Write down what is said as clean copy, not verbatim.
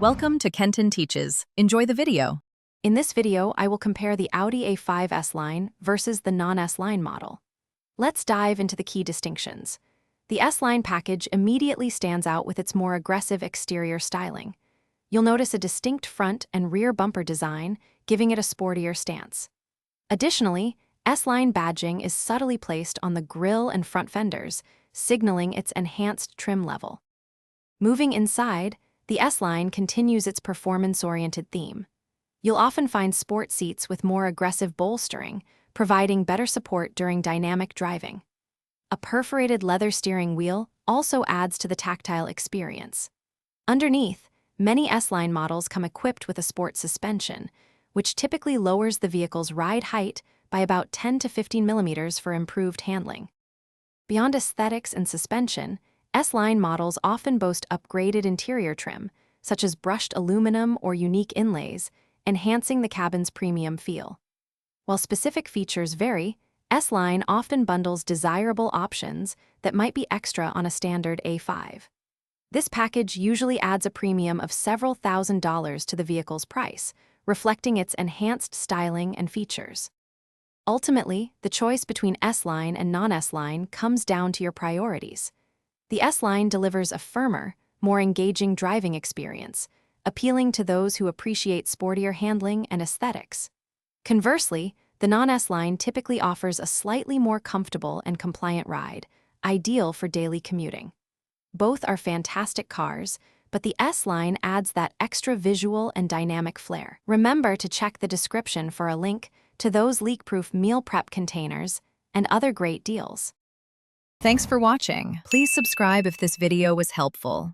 Welcome to Kenton Teaches. Enjoy the video. In this video, I will compare the Audi A5 S-Line versus the non-S-Line model. Let's dive into the key distinctions. The S-Line package immediately stands out with its more aggressive exterior styling. You'll notice a distinct front and rear bumper design, giving it a sportier stance. Additionally, S-Line badging is subtly placed on the grille and front fenders, signaling its enhanced trim level. Moving inside, the S-Line continues its performance-oriented theme. You'll often find sport seats with more aggressive bolstering, providing better support during dynamic driving. A perforated leather steering wheel also adds to the tactile experience. Underneath, many S-Line models come equipped with a sport suspension, which typically lowers the vehicle's ride height by about 10 to 15 millimeters for improved handling. Beyond aesthetics and suspension, S-Line models often boast upgraded interior trim, such as brushed aluminum or unique inlays, enhancing the cabin's premium feel. While specific features vary, S-Line often bundles desirable options that might be extra on a standard A5. This package usually adds a premium of several $1,000s to the vehicle's price, reflecting its enhanced styling and features. Ultimately, the choice between S-Line and non-S-Line comes down to your priorities. The S-Line delivers a firmer, more engaging driving experience, appealing to those who appreciate sportier handling and aesthetics. Conversely, the non-S-Line typically offers a slightly more comfortable and compliant ride, ideal for daily commuting. Both are fantastic cars, but the S-Line adds that extra visual and dynamic flair. Remember to check the description for a link to those leak-proof meal prep containers and other great deals. Thanks for watching. Please subscribe if this video was helpful.